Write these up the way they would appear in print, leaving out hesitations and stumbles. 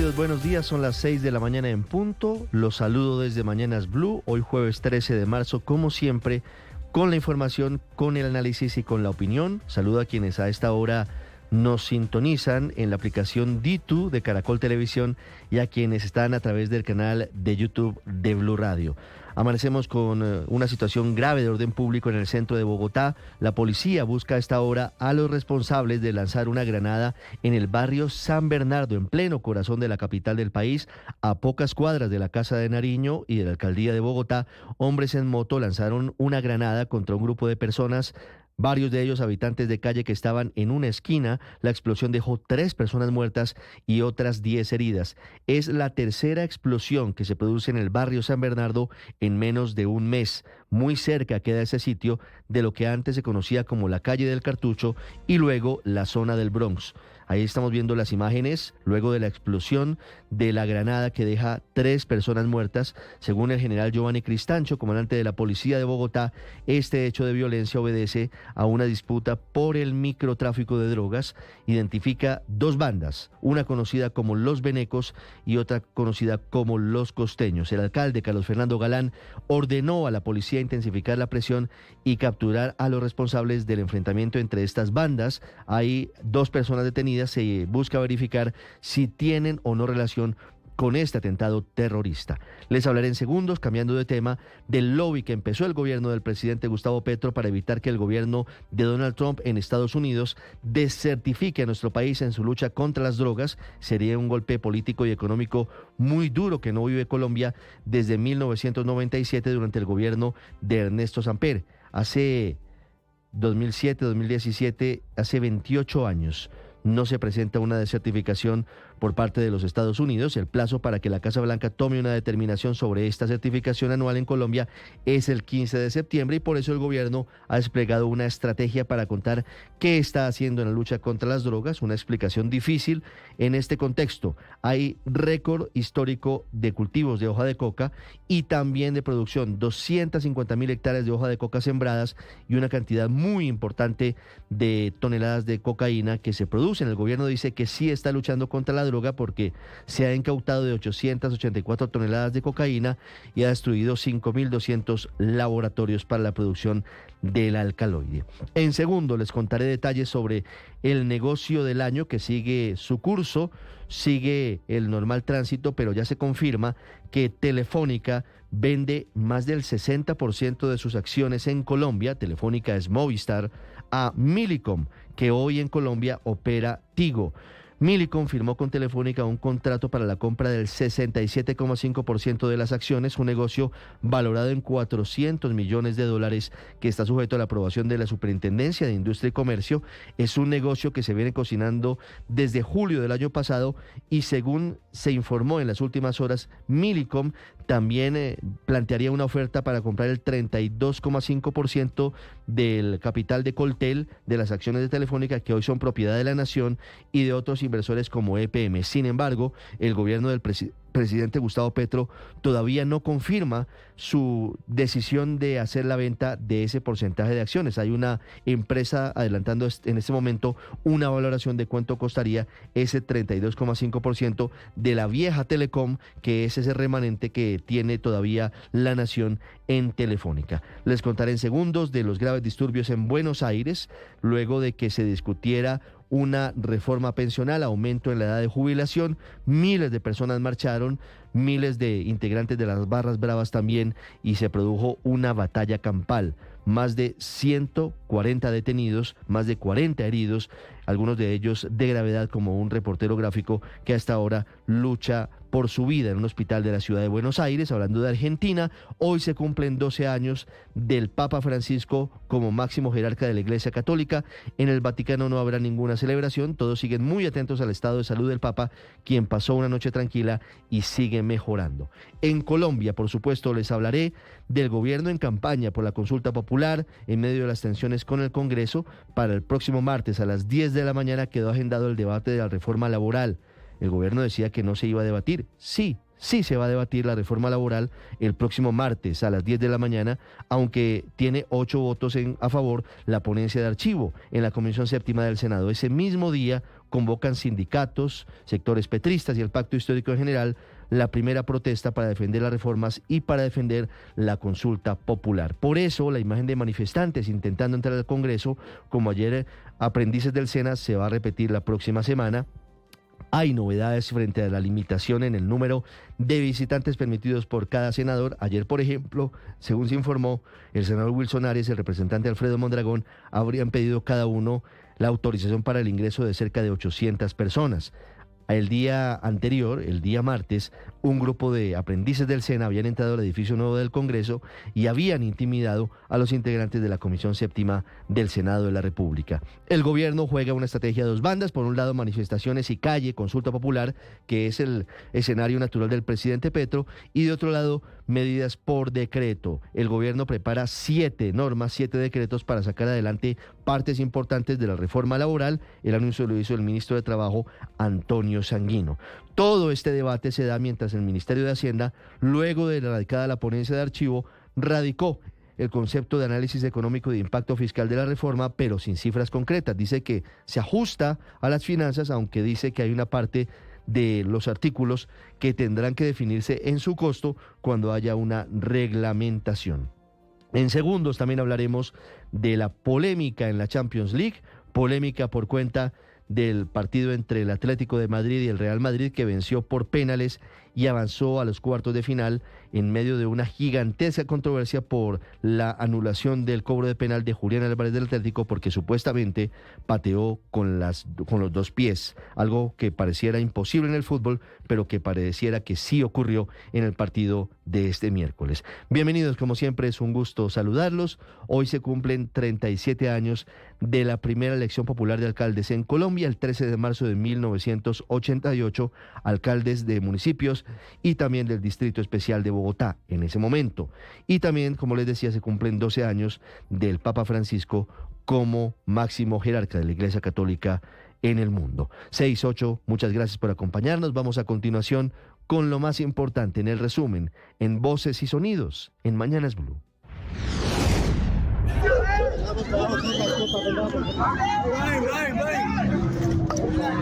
Bienvenidos, buenos días, son las 6 de la mañana en punto. Los saludo desde Mañanas Blue, hoy jueves 13 de marzo, como siempre, con la información, con el análisis y con la opinión. Saludo a quienes a esta hora nos sintonizan en la aplicación D2 de Caracol Televisión y a quienes están a través del canal de YouTube de Blue Radio. Amanecemos con una situación grave de orden público en el centro de Bogotá. La policía busca a esta hora a los responsables de lanzar una granada en el barrio San Bernardo, en pleno corazón de la capital del país, a pocas cuadras de la Casa de Nariño y de la Alcaldía de Bogotá. Hombres en moto lanzaron una granada contra un grupo de personas, varios de ellos habitantes de calle que estaban en una esquina. La explosión dejó 3 personas muertas y otras 10 heridas. Es la tercera explosión que se produce en el barrio San Bernardo en menos de un mes. Muy cerca queda ese sitio de lo que antes se conocía como la calle del Cartucho y luego la zona del Bronx. Ahí estamos viendo las imágenes luego de la explosión de la granada que deja 3 personas muertas. Según el general Giovanni Cristancho, comandante de la policía de Bogotá, este hecho de violencia obedece a una disputa por el microtráfico de drogas. Identifica 2 bandas, una conocida como Los Venecos y otra conocida como Los Costeños. El alcalde Carlos Fernando Galán ordenó a la policía intensificar la presión y capturar a los responsables del enfrentamiento entre estas bandas. Hay 2 personas detenidas. Se busca verificar si tienen o no relación con este atentado terrorista. Les hablaré en segundos, cambiando de tema, del lobby que empezó el gobierno del presidente Gustavo Petro para evitar que el gobierno de Donald Trump en Estados Unidos desertifique a nuestro país en su lucha contra las drogas. Sería un golpe político y económico muy duro que no vive Colombia desde 1997 durante el gobierno de Ernesto Samper. Hace 2007, 2017, hace 28 años. No se presenta una desertificación por parte de los Estados Unidos. El plazo para que la Casa Blanca tome una determinación sobre esta certificación anual en Colombia es el 15 de septiembre y por eso el gobierno ha desplegado una estrategia para contar qué está haciendo en la lucha contra las drogas. Una explicación difícil en este contexto. Hay récord histórico de cultivos de hoja de coca y también de producción. 250.000 hectáreas de hoja de coca sembradas y una cantidad muy importante de toneladas de cocaína que se producen. El gobierno dice que sí está luchando contra la droga porque se ha incautado de 884 toneladas de cocaína y ha destruido 5.200 laboratorios para la producción del alcaloide. En segundo, les contaré detalles sobre el negocio del año que sigue su curso, sigue el normal tránsito, pero ya se confirma que Telefónica vende más del 60% de sus acciones en Colombia. Telefónica es Movistar, a Millicom, que hoy en Colombia opera Tigo. Millicom firmó con Telefónica un contrato para la compra del 67,5% de las acciones, un negocio valorado en $400 millones que está sujeto a la aprobación de la Superintendencia de Industria y Comercio. Es un negocio que se viene cocinando desde julio del año pasado y según se informó en las últimas horas, Millicom también plantearía una oferta para comprar el 32,5% del capital de Coltel, de las acciones de Telefónica que hoy son propiedad de la nación y de otros inversores como EPM. Sin embargo, el gobierno del presidente Gustavo Petro todavía no confirma su decisión de hacer la venta de ese porcentaje de acciones. Hay una empresa adelantando en este momento una valoración de cuánto costaría ese 32,5% de la vieja Telecom, que es ese remanente que tiene todavía la nación en Telefónica. Les contaré en segundos de los graves disturbios en Buenos Aires, luego de que se discutiera una reforma pensional, aumento en la edad de jubilación. Miles de personas marcharon, miles de integrantes de las barras bravas también, y se produjo una batalla campal. Más de 140 detenidos, más de 40 heridos, algunos de ellos de gravedad, como un reportero gráfico que hasta ahora lucha por su vida en un hospital de la ciudad de Buenos Aires. Hablando de Argentina, hoy se cumplen 12 años del Papa Francisco como máximo jerarca de la Iglesia Católica. En el Vaticano no habrá ninguna celebración, todos siguen muy atentos al estado de salud del Papa, quien pasó una noche tranquila y sigue mejorando. En Colombia, por supuesto, les hablaré del gobierno en campaña por la consulta popular en medio de las tensiones con el Congreso. Para el próximo martes a las 10 de la mañana quedó agendado el debate de la reforma laboral. El gobierno decía que no se iba a debatir. Sí se va a debatir la reforma laboral el próximo martes a las 10 de la mañana, aunque tiene 8 votos a favor la ponencia de archivo en la Comisión Séptima del Senado. Ese mismo día, convocan sindicatos, sectores petristas y el Pacto Histórico en general la primera protesta para defender las reformas y para defender la consulta popular. Por eso, la imagen de manifestantes intentando entrar al Congreso, como ayer aprendices del SENA, se va a repetir la próxima semana. Hay novedades frente a la limitación en el número de visitantes permitidos por cada senador. Ayer, por ejemplo, según se informó, el senador Wilson Arias y el representante Alfredo Mondragón habrían pedido cada uno la autorización para el ingreso de cerca de 800 personas. El día anterior, el día martes, un grupo de aprendices del SENA habían entrado al edificio nuevo del Congreso y habían intimidado a los integrantes de la Comisión Séptima del Senado de la República. El gobierno juega una estrategia a dos bandas: por un lado manifestaciones y calle, consulta popular, que es el escenario natural del presidente Petro, y de otro lado medidas por decreto. El gobierno prepara 7 normas, 7 decretos para sacar adelante partes importantes de la reforma laboral. El anuncio lo hizo el ministro de Trabajo, Antonio Sanguino. Todo este debate se da mientras el Ministerio de Hacienda, luego de radicada la ponencia de archivo, radicó el concepto de análisis económico de impacto fiscal de la reforma, pero sin cifras concretas. Dice que se ajusta a las finanzas, aunque dice que hay una parte de los artículos que tendrán que definirse en su costo cuando haya una reglamentación. En segundos también hablaremos de la polémica en la Champions League, polémica por cuenta del partido entre el Atlético de Madrid y el Real Madrid, que venció por penales y avanzó a los cuartos de final en medio de una gigantesca controversia por la anulación del cobro de penal de Julián Álvarez del Atlético, porque supuestamente pateó con los 2 pies, algo que pareciera imposible en el fútbol, pero que pareciera que sí ocurrió en el partido de este miércoles. Bienvenidos, como siempre, es un gusto saludarlos. Hoy se cumplen 37 años de la primera elección popular de alcaldes en Colombia, el 13 de marzo de 1988, alcaldes de municipios y también del Distrito Especial de Bogotá en ese momento. Y también, como les decía, se cumplen 12 años del Papa Francisco como máximo jerarca de la Iglesia Católica en el mundo. 6-8, muchas gracias por acompañarnos. Vamos a continuación con lo más importante en el resumen, en Voces y Sonidos, en Mañanas Blue.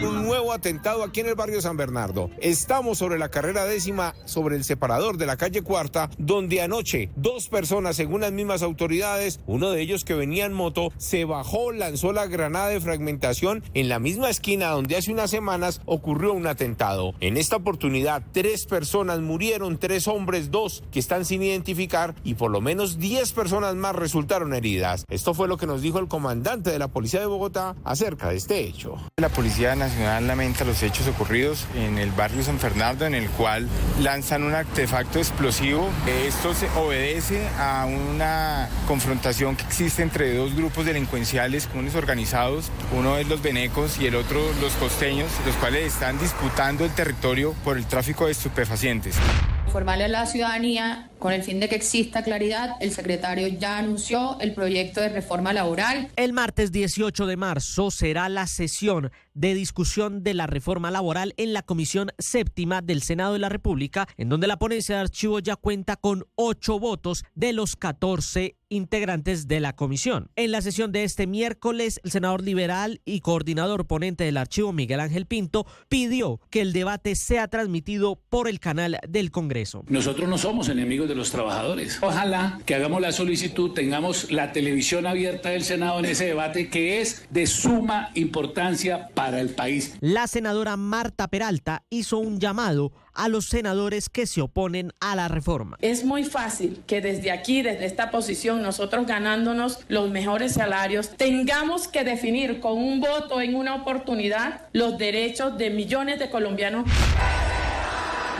Un nuevo atentado aquí en el barrio San Bernardo. Estamos sobre la carrera 10ª, sobre el separador de la calle Cuarta, donde anoche 2 personas, según las mismas autoridades, uno de ellos que venía en moto, se bajó, lanzó la granada de fragmentación en la misma esquina donde hace unas semanas ocurrió un atentado. En esta oportunidad, 3 personas murieron, 3 hombres, 2 que están sin identificar, y por lo menos 10 personas más resultaron heridas. Esto fue lo que nos dijo el comandante de la Policía de Bogotá acerca de este hecho. La Policía Nacional lamenta los hechos ocurridos en el barrio San Bernardo, en el cual lanzan un artefacto explosivo. Esto se obedece a una confrontación que existe entre 2 grupos delincuenciales comunes organizados. Uno es los venecos y el otro los costeños, los cuales están disputando el territorio por el tráfico de estupefacientes. Informarle a la ciudadanía, con el fin de que exista claridad, el secretario ya anunció el proyecto de reforma laboral. El martes 18 de marzo será la sesión de discusión de la reforma laboral en la Comisión Séptima del Senado de la República, en donde la ponencia de archivo ya cuenta con 8 votos de los 14 integrantes de la comisión. En la sesión de este miércoles, el senador liberal y coordinador ponente del archivo, Miguel Ángel Pinto, pidió que el debate sea transmitido por el canal del Congreso. Nosotros no somos enemigos de los trabajadores. Ojalá que hagamos la solicitud, tengamos la televisión abierta del Senado en ese debate que es de suma importancia para el país. La senadora Marta Peralta hizo un llamado a los senadores que se oponen a la reforma. Es muy fácil que desde aquí, desde esta posición, nosotros ganándonos los mejores salarios, tengamos que definir con un voto en una oportunidad los derechos de millones de colombianos.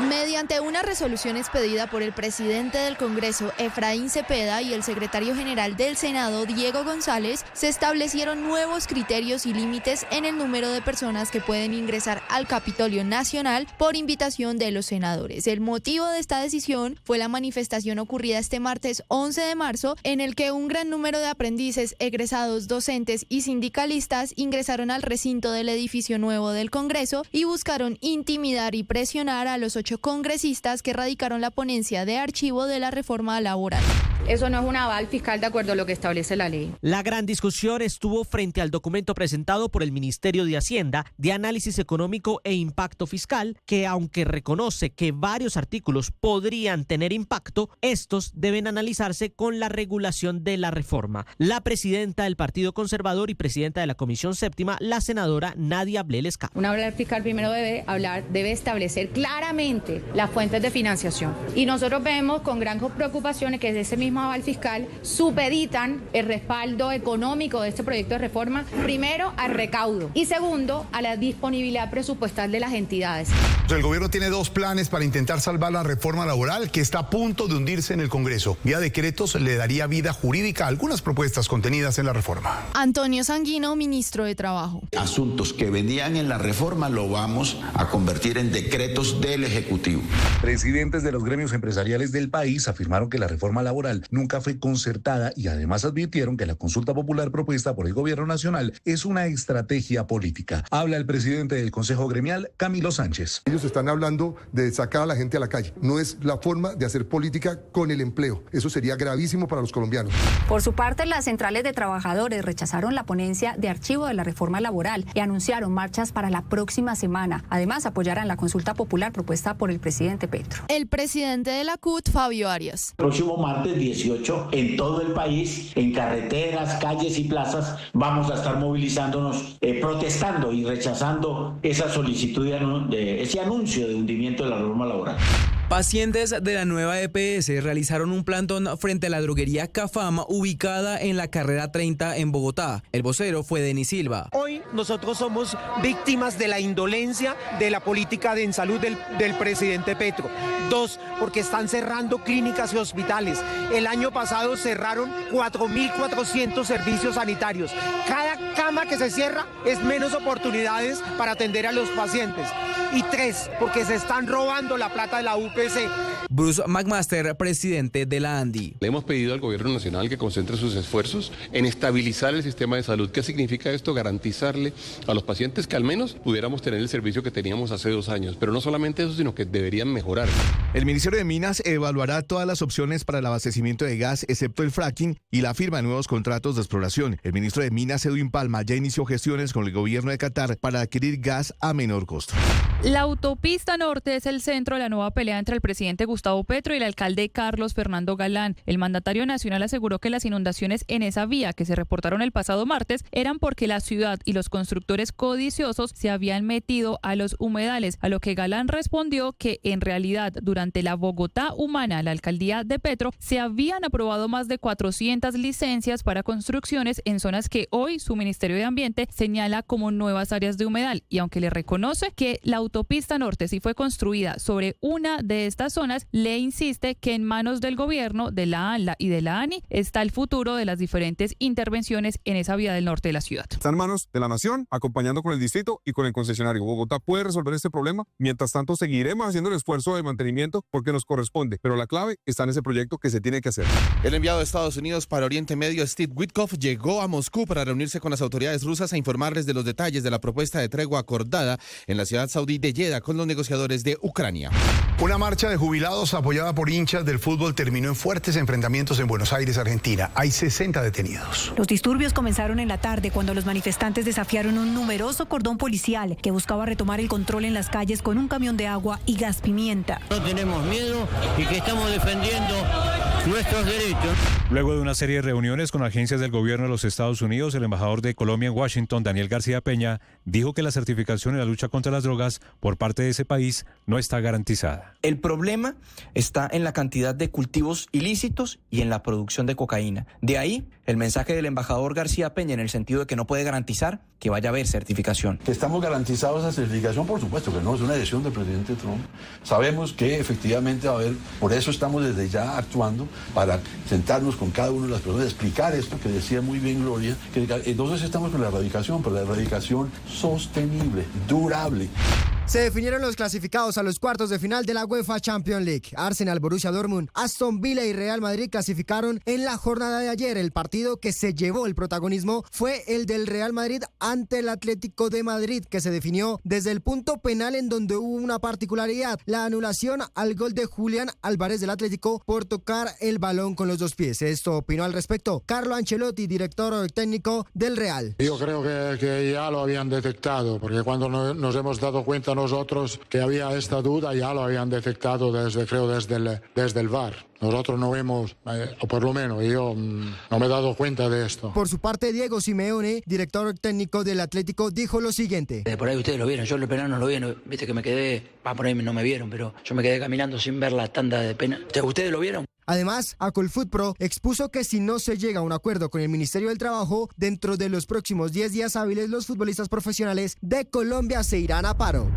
Mediante una resolución expedida por el presidente del Congreso, Efraín Cepeda, y el secretario general del Senado, Diego González, se establecieron nuevos criterios y límites en el número de personas que pueden ingresar al Capitolio Nacional por invitación de los senadores. El motivo de esta decisión fue la manifestación ocurrida este martes 11 de marzo, en el que un gran número de aprendices, egresados, docentes y sindicalistas ingresaron al recinto del edificio nuevo del Congreso y buscaron intimidar y presionar a los 8 congresistas que radicaron la ponencia de archivo de la reforma laboral. Eso no es un aval fiscal de acuerdo a lo que establece la ley. La gran discusión estuvo frente al documento presentado por el Ministerio de Hacienda de Análisis Económico e Impacto Fiscal, que aunque reconoce que varios artículos podrían tener impacto, estos deben analizarse con la regulación de la reforma. La presidenta del Partido Conservador y presidenta de la Comisión Séptima, la senadora Nadia Blelesca. Un aval fiscal primero debe establecer claramente las fuentes de financiación. Y nosotros vemos con gran preocupación que ese mismo aval fiscal supeditan el respaldo económico de este proyecto de reforma, primero al recaudo y segundo a la disponibilidad presupuestal de las entidades. El gobierno tiene dos planes para intentar salvar la reforma laboral que está a punto de hundirse en el Congreso. Vía decretos le daría vida jurídica a algunas propuestas contenidas en la reforma. Antonio Sanguino, ministro de Trabajo. Asuntos que venían en la reforma lo vamos a convertir en decretos del Ejecutivo. Presidentes de los gremios empresariales del país afirmaron que la reforma laboral nunca fue concertada y además advirtieron que la consulta popular propuesta por el gobierno nacional es una estrategia política. Habla el presidente del Consejo Gremial, Camilo Sánchez. Ellos están hablando de sacar a la gente a la calle. No es la forma de hacer política con el empleo. Eso sería gravísimo para los colombianos. Por su parte, las centrales de trabajadores rechazaron la ponencia de archivo de la reforma laboral y anunciaron marchas para la próxima semana. Además, apoyarán la consulta popular propuesta por el presidente Petro. El presidente de la CUT, Fabio Arias. Próximo martes 18, en todo el país, en carreteras, calles y plazas, vamos a estar movilizándonos, protestando y rechazando esa solicitud ese anuncio de hundimiento de la reforma laboral. Pacientes de la nueva EPS realizaron un plantón frente a la droguería Cafam ubicada en la carrera 30 en Bogotá. El vocero fue Denis Silva. Hoy nosotros somos víctimas de la indolencia de la política en salud del presidente Petro. 2, porque están cerrando clínicas y hospitales. El año pasado cerraron 4.400 servicios sanitarios. Cada cama que se cierra es menos oportunidades para atender a los pacientes. Y 3, porque se están robando la plata de la UPC. Bruce McMaster, presidente de la ANDI. Le hemos pedido al gobierno nacional que concentre sus esfuerzos en estabilizar el sistema de salud. ¿Qué significa esto? Garantizarle a los pacientes que al menos pudiéramos tener el servicio que teníamos hace 2 años. Pero no solamente eso, sino que deberían mejorar. El Ministerio de Minas evaluará todas las opciones para el abastecimiento de gas, excepto el fracking y la firma de nuevos contratos de exploración. El ministro de Minas, Edwin Palma, ya inició gestiones con el gobierno de Qatar para adquirir gas a menor costo. La autopista norte es el centro de la nueva pelea entre el presidente Gustavo Petro y el alcalde Carlos Fernando Galán. El mandatario nacional aseguró que las inundaciones en esa vía que se reportaron el pasado martes eran porque la ciudad y los constructores codiciosos se habían metido a los humedales, a lo que Galán respondió que en realidad durante la Bogotá Humana, la alcaldía de Petro, se habían aprobado más de 400 licencias para construcciones en zonas que hoy su Ministerio de Ambiente señala como nuevas áreas de humedal. Y aunque le reconoce que la autopista norte sí fue construida sobre una de estas zonas, le insiste que en manos del gobierno, de la ANLA y de la ANI está el futuro de las diferentes intervenciones en esa vía del norte de la ciudad. Está en manos de la nación, acompañando con el distrito y con el concesionario. Bogotá puede resolver este problema. Mientras tanto, seguiremos haciendo el esfuerzo de mantenimiento porque nos corresponde, pero la clave está en ese proyecto que se tiene que hacer. El enviado de Estados Unidos para Oriente Medio, Steve Witkoff, llegó a Moscú para reunirse con las autoridades rusas e informarles de los detalles de la propuesta de tregua acordada en la ciudad saudí de Jeddah con los negociadores de Ucrania. Una marcha de jubilados apoyada por hinchas del fútbol terminó en fuertes enfrentamientos en Buenos Aires, Argentina. Hay 60 detenidos. Los disturbios comenzaron en la tarde cuando los manifestantes desafiaron un numeroso cordón policial que buscaba retomar el control en las calles con un camión de agua y gas pimienta. No tenemos miedo y que estamos defendiendo nuestros derechos. Luego de una serie de reuniones con agencias del gobierno de los Estados Unidos, el embajador de Colombia en Washington, Daniel García Peña, dijo que la certificación en la lucha contra las drogas por parte de ese país no está garantizada. El problema está en la cantidad de cultivos ilícitos y en la producción de cocaína. De ahí el mensaje del embajador García Peña en el sentido de que no puede garantizar que vaya a haber certificación. ¿Estamos garantizados esa certificación? Por supuesto que no, es una decisión del presidente Trump. Sabemos que efectivamente va a haber, por eso estamos desde ya actuando para sentarnos con cada una de las personas, explicar esto que decía muy bien Gloria, que entonces estamos con la erradicación, pero la erradicación sostenible, durable. Se definieron los clasificados a los cuartos de final de la UEFA Champions League. Arsenal, Borussia Dortmund, Aston Villa y Real Madrid clasificaron en la jornada de ayer. El partido que se llevó el protagonismo fue el del Real Madrid ante el Atlético de Madrid, que se definió desde el punto penal, en donde hubo una particularidad: la anulación al gol de Julián Álvarez del Atlético por tocar el balón con los dos pies. Esto opinó al respecto Carlo Ancelotti, director técnico del Real. Yo creo que ya lo habían detectado, porque cuando nos hemos dado cuenta nosotros que había esta duda, ya lo habían detectado desde el VAR. Nosotros no vemos, o por lo menos yo no me he dado cuenta de esto. Por su parte, Diego Simeone, director técnico del Atlético, dijo lo siguiente. Por ahí ustedes lo vieron, yo el penal no lo vi, viste que me quedé, por ahí no me vieron, pero yo me quedé caminando sin ver la tanda de penal. ¿Ustedes lo vieron? Además, Acolfootpro expuso que si no se llega a un acuerdo con el Ministerio del Trabajo, dentro de los próximos 10 días hábiles los futbolistas profesionales de Colombia se irán a paro.